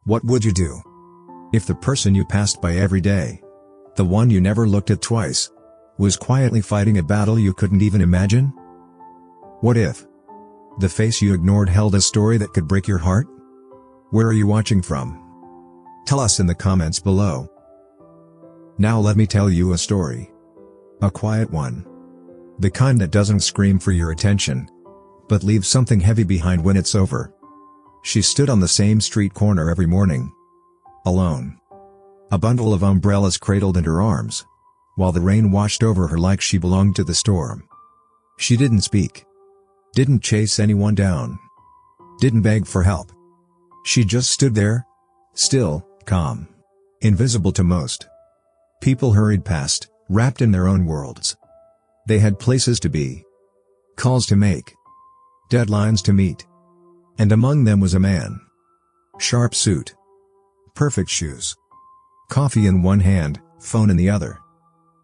What would you do if the person you passed by every day, the one you never looked at twice, was quietly fighting a battle you couldn't even imagine? What if the face you ignored held a story that could break your heart? Where are you watching from? Tell us in the comments below. Now let me tell you a story. A quiet one. The kind that doesn't scream for your attention, but leaves something heavy behind when it's over. She stood on the same street corner every morning, alone. A bundle of umbrellas cradled in her arms, while the rain washed over her like she belonged to the storm. She didn't speak. Didn't chase anyone down. Didn't beg for help. She just stood there, still, calm, invisible to most. People hurried past, wrapped in their own worlds. They had places to be, calls to make, deadlines to meet. And among them was a man. Sharp suit, perfect shoes, coffee in one hand, phone in the other.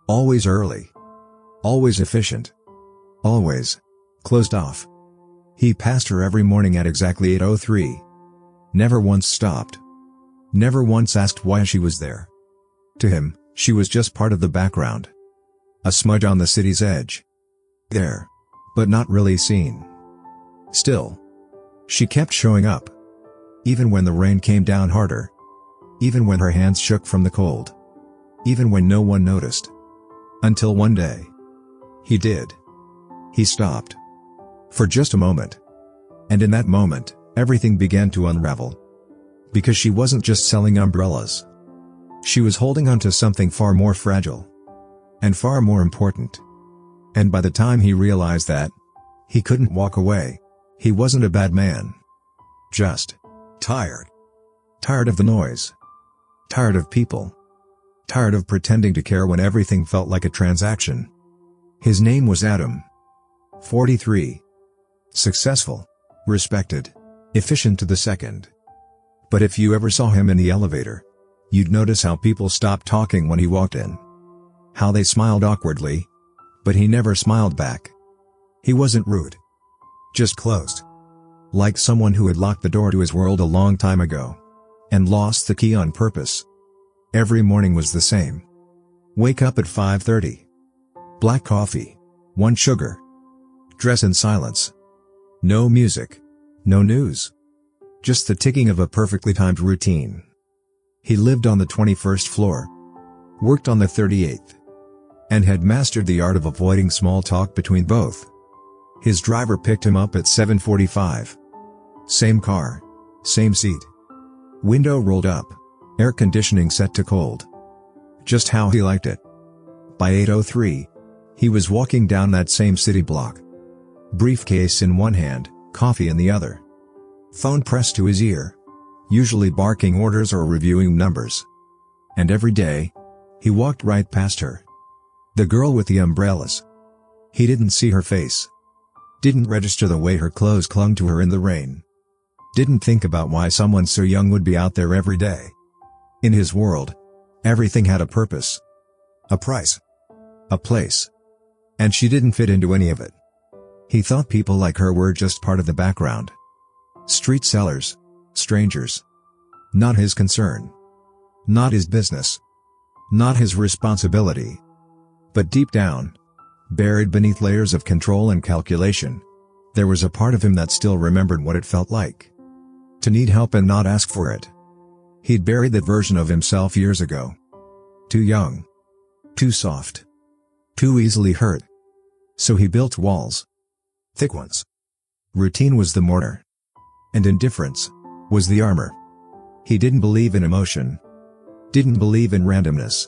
Always early. Always efficient. Always closed off. He passed her every morning at exactly 8:03. Never once stopped. Never once asked why she was there. To him, she was just part of the background. A smudge on the city's edge. There, but not really seen. Still, she kept showing up. Even when the rain came down harder. Even when her hands shook from the cold. Even when no one noticed. Until one day, he did. He stopped. For just a moment. And in that moment, everything began to unravel. Because she wasn't just selling umbrellas. She was holding onto something far more fragile. And far more important. And by the time he realized that, he couldn't walk away. He wasn't a bad man. Just tired. Tired of the noise. Tired of people. Tired of pretending to care when everything felt like a transaction. His name was Adam. 43. Successful. Respected. Efficient to the second. But if you ever saw him in the elevator, you'd notice how people stopped talking when he walked in. How they smiled awkwardly. But he never smiled back. He wasn't rude. Just closed. Like someone who had locked the door to his world a long time ago. And lost the key on purpose. Every morning was the same. Wake up at 5:30. Black coffee. 1 sugar. Dress in silence. No music. No news. Just the ticking of a perfectly timed routine. He lived on the 21st floor. Worked on the 38th. And had mastered the art of avoiding small talk between both. His driver picked him up at 7:45. Same car. Same seat. Window rolled up. Air conditioning set to cold. Just how he liked it. By 8:03, he was walking down that same city block. Briefcase in one hand, coffee in the other. Phone pressed to his ear. Usually barking orders or reviewing numbers. And every day, he walked right past her. The girl with the umbrellas. He didn't see her face. Didn't register the way her clothes clung to her in the rain. Didn't think about why someone so young would be out there every day. In his world, everything had a purpose. A price. A place. And she didn't fit into any of it. He thought people like her were just part of the background. Street sellers. Strangers. Not his concern. Not his business. Not his responsibility. But deep down, buried beneath layers of control and calculation, there was a part of him that still remembered what it felt like to need help and not ask for it. He'd buried that version of himself years ago. Too young. Too soft. Too easily hurt. So he built walls. Thick ones. Routine was the mortar. And indifference was the armor. He didn't believe in emotion. Didn't believe in randomness.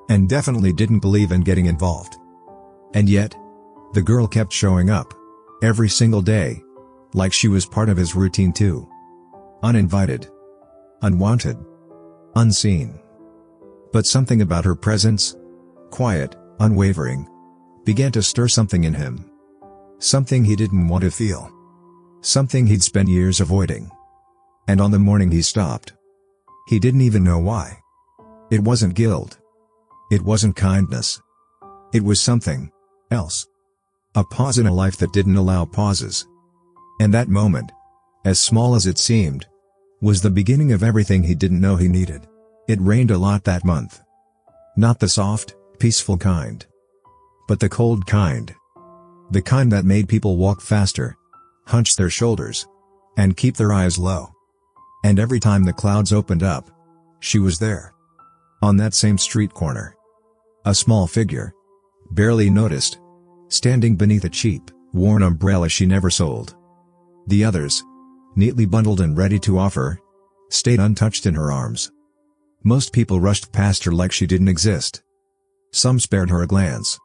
And definitely didn't believe in getting involved. And yet, the girl kept showing up. Every single day. Like she was part of his routine too. Uninvited. Unwanted. Unseen. But something about her presence, quiet, unwavering, began to stir something in him. Something he didn't want to feel. Something he'd spent years avoiding. And on the morning he stopped. He didn't even know why. It wasn't guilt. It wasn't kindness. It was something else. A pause in a life that didn't allow pauses. And that moment, as small as it seemed, was the beginning of everything he didn't know he needed. It rained a lot that month. Not the soft, peaceful kind, but the cold kind. The kind that made people walk faster, hunch their shoulders, and keep their eyes low. And every time the clouds opened up, she was there. On that same street corner. A small figure, barely noticed, standing beneath a cheap, worn umbrella she never sold. The others, neatly bundled and ready to offer, stayed untouched in her arms. Most people rushed past her like she didn't exist. Some spared her a glance.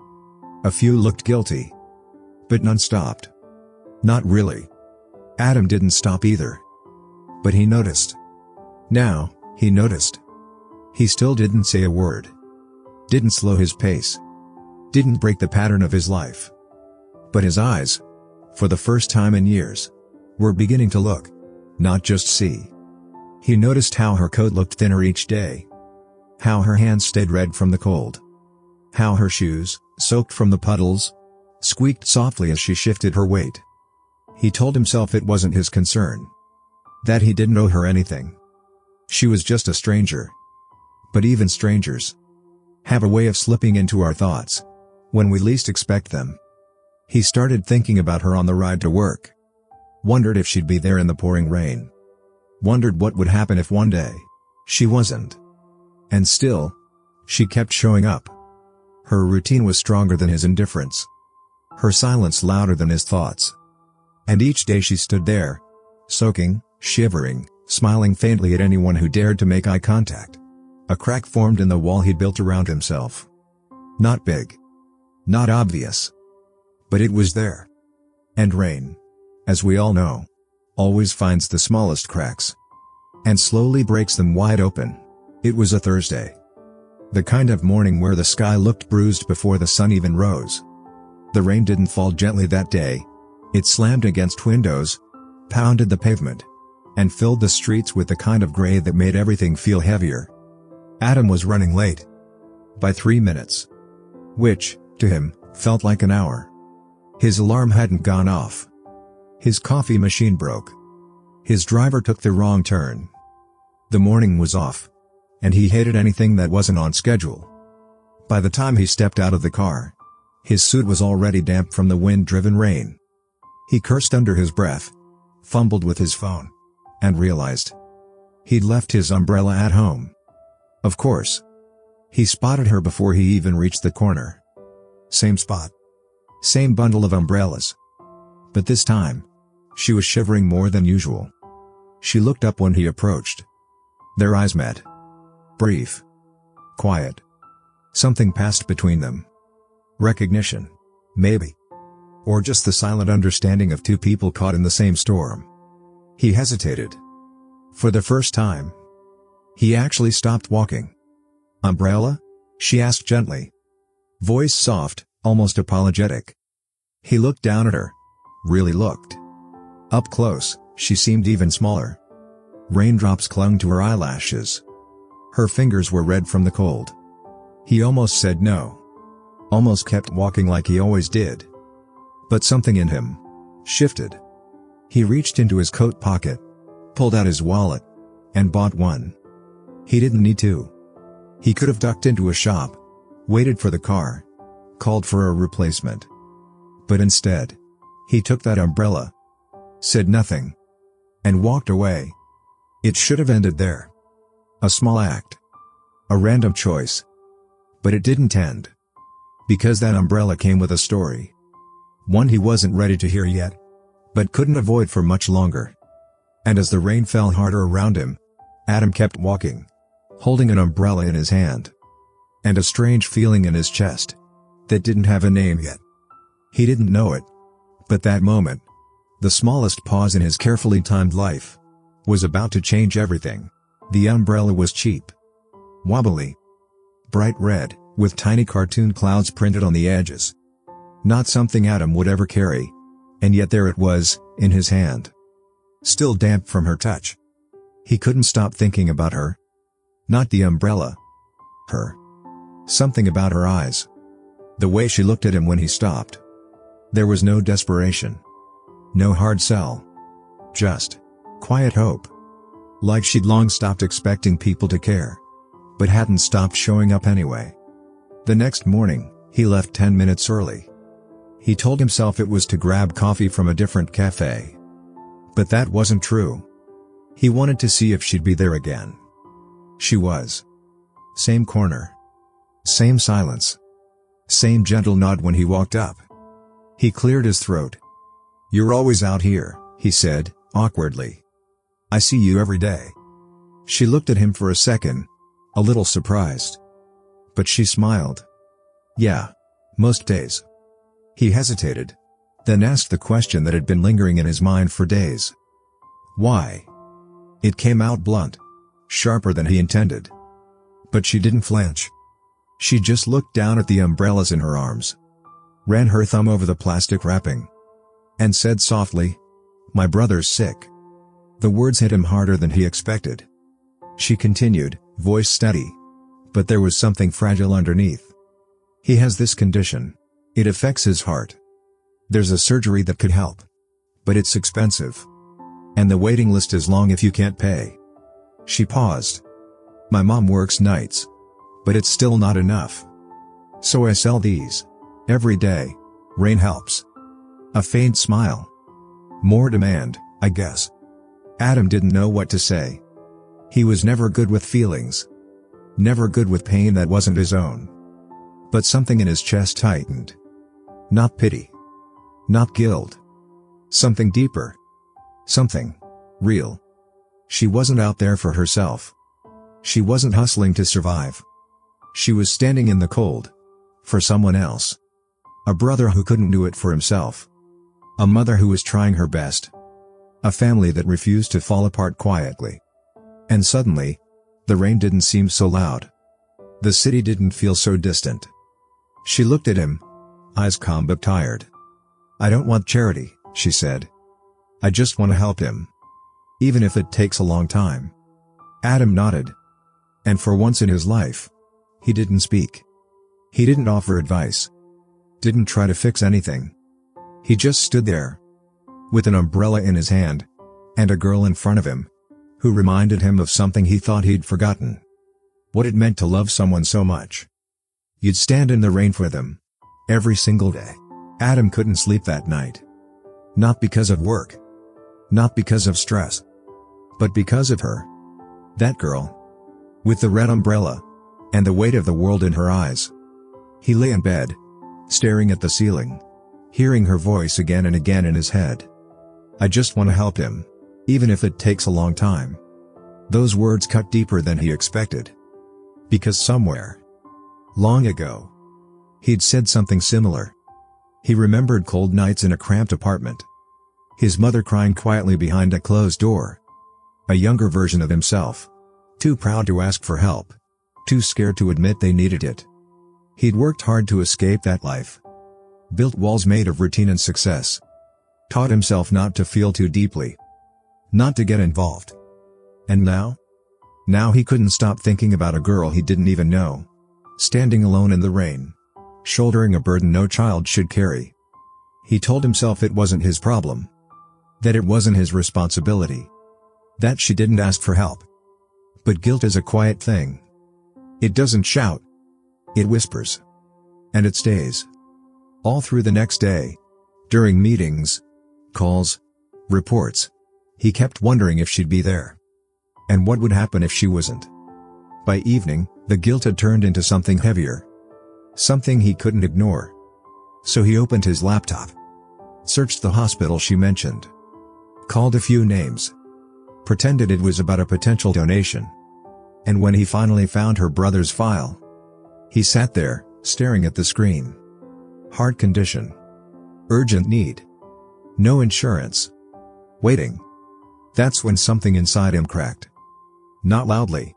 A few looked guilty. But none stopped. Not really. Adam didn't stop either. But he noticed. Now, he noticed. He still didn't say a word. Didn't slow his pace. Didn't break the pattern of his life. But his eyes, for the first time in years, were beginning to look, not just see. He noticed how her coat looked thinner each day. How her hands stayed red from the cold. How her shoes, soaked from the puddles, squeaked softly as she shifted her weight. He told himself it wasn't his concern. That he didn't owe her anything. She was just a stranger. But even strangers have a way of slipping into our thoughts when we least expect them. He started thinking about her on the ride to work. Wondered if she'd be there in the pouring rain. Wondered what would happen if one day she wasn't. And still, she kept showing up. Her routine was stronger than his indifference. Her silence louder than his thoughts. And each day she stood there, soaking, shivering, smiling faintly at anyone who dared to make eye contact. A crack formed in the wall he'd built around himself. Not big. Not obvious. But it was there. And rain, as we all know, always finds the smallest cracks. And slowly breaks them wide open. It was a Thursday. The kind of morning where the sky looked bruised before the sun even rose. The rain didn't fall gently that day. It slammed against windows, pounded the pavement, and filled the streets with the kind of gray that made everything feel heavier. Adam was running late. By 3 minutes. Which, to him, felt like an hour. His alarm hadn't gone off. His coffee machine broke. His driver took the wrong turn. The morning was off. And he hated anything that wasn't on schedule. By the time he stepped out of the car, his suit was already damp from the wind-driven rain. He cursed under his breath, fumbled with his phone, and realized he'd left his umbrella at home. Of course. He spotted her before he even reached the corner. Same spot. Same bundle of umbrellas. But this time, she was shivering more than usual. She looked up when he approached. Their eyes met. Brief. Quiet. Something passed between them. Recognition. Maybe. Or just the silent understanding of two people caught in the same storm. He hesitated. For the first time. He actually stopped walking. "Umbrella?" she asked gently. Voice soft, almost apologetic. He looked down at her. Really looked. Up close, she seemed even smaller. Raindrops clung to her eyelashes. Her fingers were red from the cold. He almost said no. Almost kept walking like he always did. But something in him shifted. He reached into his coat pocket, pulled out his wallet, and bought one. He didn't need to. He could have ducked into a shop, waited for the car, called for a replacement. But instead, he took that umbrella, said nothing, and walked away. It should have ended there. A small act. A random choice. But it didn't end. Because that umbrella came with a story. One he wasn't ready to hear yet, but couldn't avoid for much longer. And as the rain fell harder around him, Adam kept walking, holding an umbrella in his hand. And a strange feeling in his chest that didn't have a name yet. He didn't know it. But that moment, the smallest pause in his carefully timed life, was about to change everything. The umbrella was cheap. Wobbly. Bright red, with tiny cartoon clouds printed on the edges. Not something Adam would ever carry. And yet there it was, in his hand. Still damp from her touch. He couldn't stop thinking about her. Not the umbrella. Her. Something about her eyes. The way she looked at him when he stopped. There was no desperation. No hard sell. Just quiet hope. Like she'd long stopped expecting people to care, but hadn't stopped showing up anyway. The next morning, he left 10 minutes early. He told himself it was to grab coffee from a different cafe. But that wasn't true. He wanted to see if she'd be there again. She was. Same corner. Same silence. Same gentle nod when he walked up. He cleared his throat. "You're always out here," he said, awkwardly. "I see you every day." She looked at him for a second, a little surprised. But she smiled. "Yeah. Most days." He hesitated, then asked the question that had been lingering in his mind for days. "Why?" It came out blunt, sharper than he intended. But she didn't flinch. She just looked down at the umbrellas in her arms, ran her thumb over the plastic wrapping, and said softly, "My brother's sick." The words hit him harder than he expected. She continued, voice steady. "But there was something fragile underneath. He has this condition. It affects his heart. There's a surgery that could help. But it's expensive. And the waiting list is long if you can't pay." She paused. "My mom works nights. But it's still not enough. So I sell these. Every day. Rain helps." A faint smile. "More demand, I guess." Adam didn't know what to say. He was never good with feelings. Never good with pain that wasn't his own. But something in his chest tightened. Not pity. Not guilt. Something deeper. Something real. She wasn't out there for herself. She wasn't hustling to survive. She was standing in the cold. For someone else. A brother who couldn't do it for himself. A mother who was trying her best. A family that refused to fall apart quietly. And suddenly, the rain didn't seem so loud. The city didn't feel so distant. She looked at him, eyes calm but tired. "I don't want charity," she said. "I just want to help him. Even if it takes a long time." Adam nodded. And for once in his life, he didn't speak. He didn't offer advice. Didn't try to fix anything. He just stood there, with an umbrella in his hand, and a girl in front of him, who reminded him of something he thought he'd forgotten. What it meant to love someone so much. You'd stand in the rain for them. Every single day. Adam couldn't sleep that night. Not because of work. Not because of stress. But because of her. That girl. With the red umbrella. And the weight of the world in her eyes. He lay in bed, staring at the ceiling, hearing her voice again and again in his head. "I just want to help him. Even if it takes a long time." Those words cut deeper than he expected. Because somewhere, long ago, he'd said something similar. He remembered cold nights in a cramped apartment. His mother crying quietly behind a closed door. A younger version of himself. Too proud to ask for help. Too scared to admit they needed it. He'd worked hard to escape that life. Built walls made of routine and success. Taught himself not to feel too deeply. Not to get involved. And now? Now he couldn't stop thinking about a girl he didn't even know. Standing alone in the rain. Shouldering a burden no child should carry. He told himself it wasn't his problem. That it wasn't his responsibility. That she didn't ask for help. But guilt is a quiet thing. It doesn't shout. It whispers. And it stays. All through the next day. During meetings. Calls. Reports. He kept wondering if she'd be there. And what would happen if she wasn't. By evening, the guilt had turned into something heavier. Something he couldn't ignore. So he opened his laptop. Searched the hospital she mentioned. Called a few names. Pretended it was about a potential donation. And when he finally found her brother's file, he sat there, staring at the screen. Heart condition. Urgent need. No insurance. Waiting. That's when something inside him cracked. Not loudly.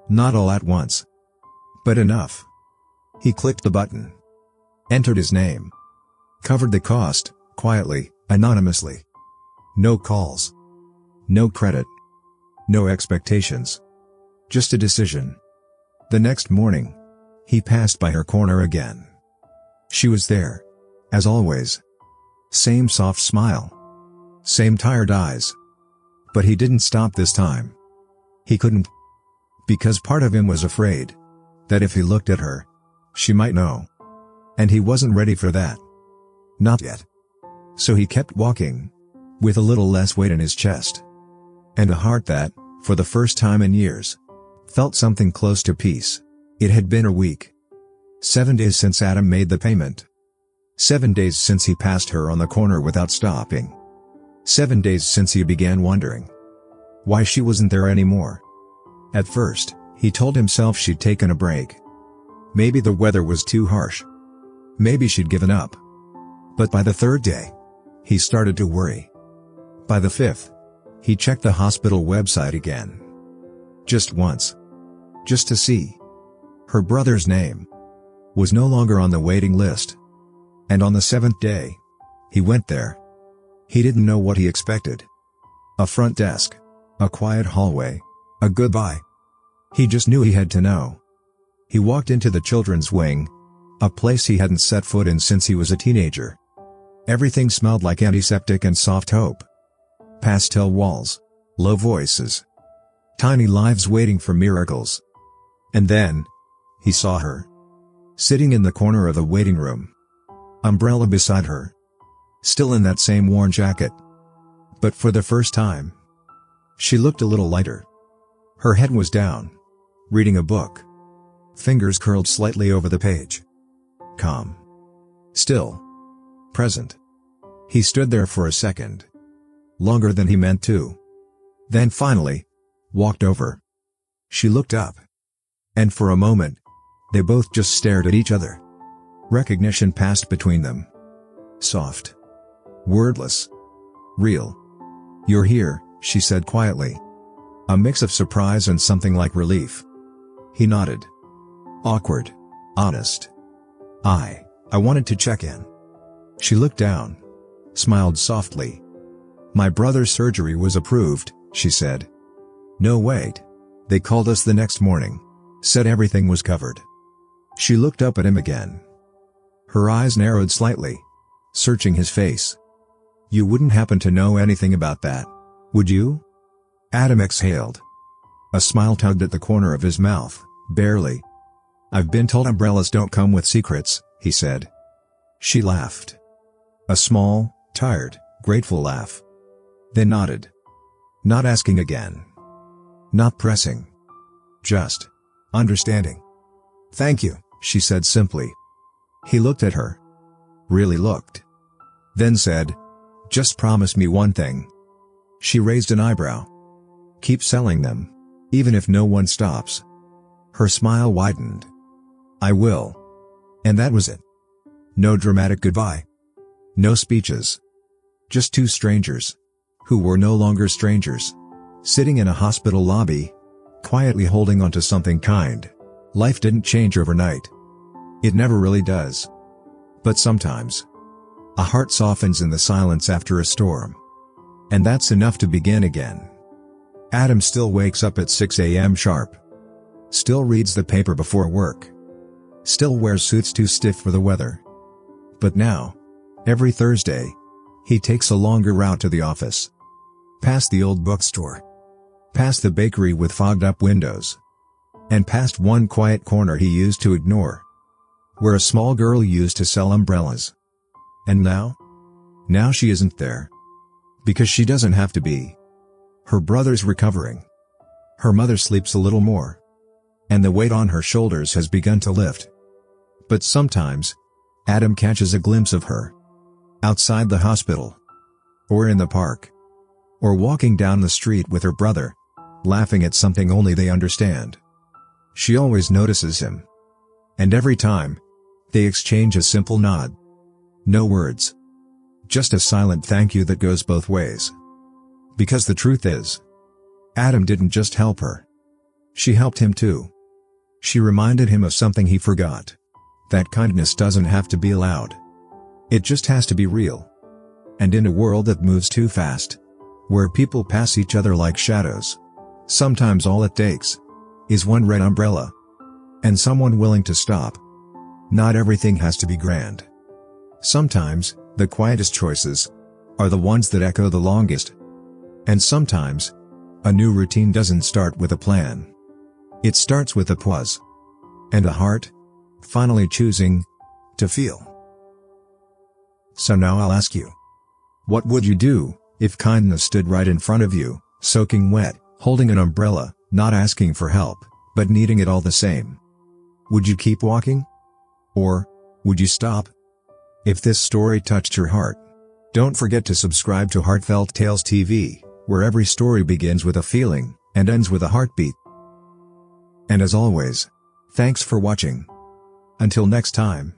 Not all at once. But enough. He clicked the button. Entered his name. Covered the cost, quietly, anonymously. No calls. No credit. No expectations. Just a decision. The next morning, he passed by her corner again. She was there. As always. Same soft smile. Same tired eyes. But he didn't stop this time. He couldn't. Because part of him was afraid that if he looked at her, she might know. And he wasn't ready for that. Not yet. So he kept walking, with a little less weight in his chest. And a heart that, for the first time in years, felt something close to peace. It had been a week. 7 days since Adam made the payment. 7 days since he passed her on the corner without stopping. 7 days since he began wondering why she wasn't there anymore. At first, he told himself she'd taken a break. Maybe the weather was too harsh. Maybe she'd given up. But by the third day, he started to worry. By the fifth, he checked the hospital website again. Just once. Just to see. Her brother's name was no longer on the waiting list. And on the seventh day, he went there. He didn't know what he expected. A front desk. A quiet hallway. A goodbye. He just knew he had to know. He walked into the children's wing, a place he hadn't set foot in since he was a teenager. Everything smelled like antiseptic and soft hope. Pastel walls. Low voices. Tiny lives waiting for miracles. And then, he saw her. Sitting in the corner of the waiting room. Umbrella beside her. Still in that same worn jacket. But for the first time, she looked a little lighter. Her head was down, reading a book. Fingers curled slightly over the page. Calm. Still. Present. He stood there for a second. Longer than he meant to. Then finally, walked over. She looked up. And for a moment, they both just stared at each other. Recognition passed between them. Soft. Wordless. Real. "You're here," she said quietly. A mix of surprise and something like relief. He nodded. Awkward. Honest. I wanted to check in." She looked down. Smiled softly. "My brother's surgery was approved," she said. "No wait. They called us the next morning. Said everything was covered." She looked up at him again. Her eyes narrowed slightly, searching his face. "You wouldn't happen to know anything about that, would you?" Adam exhaled. A smile tugged at the corner of his mouth, barely. "I've been told umbrellas don't come with secrets," he said. She laughed. A small, tired, grateful laugh. Then nodded. Not asking again. Not pressing. Just understanding. "Thank you," she said simply. He looked at her. Really looked. Then said, "Just promise me one thing." She raised an eyebrow. "Keep selling them, even if no one stops." Her smile widened. "I will." And that was it. No dramatic goodbye. No speeches. Just two strangers, who were no longer strangers, sitting in a hospital lobby, quietly holding onto something kind. Life didn't change overnight. It never really does. But sometimes, a heart softens in the silence after a storm. And that's enough to begin again. Adam still wakes up at 6 a.m. sharp. Still reads the paper before work. Still wears suits too stiff for the weather. But now, every Thursday, he takes a longer route to the office. Past the old bookstore. Past the bakery with fogged-up windows. And past one quiet corner he used to ignore, where a small girl used to sell umbrellas. And now? Now she isn't there. Because she doesn't have to be. Her brother's recovering. Her mother sleeps a little more. And the weight on her shoulders has begun to lift. But sometimes, Adam catches a glimpse of her. Outside the hospital. Or in the park. Or walking down the street with her brother, laughing at something only they understand. She always notices him. And every time, they exchange a simple nod. No words. Just a silent thank you that goes both ways. Because the truth is, Adam didn't just help her. She helped him too. She reminded him of something he forgot. That kindness doesn't have to be loud. It just has to be real. And in a world that moves too fast, where people pass each other like shadows, sometimes all it takes is one red umbrella. And someone willing to stop. Not everything has to be grand. Sometimes, the quietest choices are the ones that echo the longest. And sometimes, A new routine doesn't start with a plan. It starts with a pause. And a heart finally choosing to feel. So now I'll ask you. What would you do if kindness stood right in front of you, soaking wet, holding an umbrella, not asking for help, but needing it all the same? Would you keep walking? Or would you stop? If this story touched your heart, don't forget to subscribe to Heartfelt Tales TV, where every story begins with a feeling and ends with a heartbeat. And as always, thanks for watching. Until next time.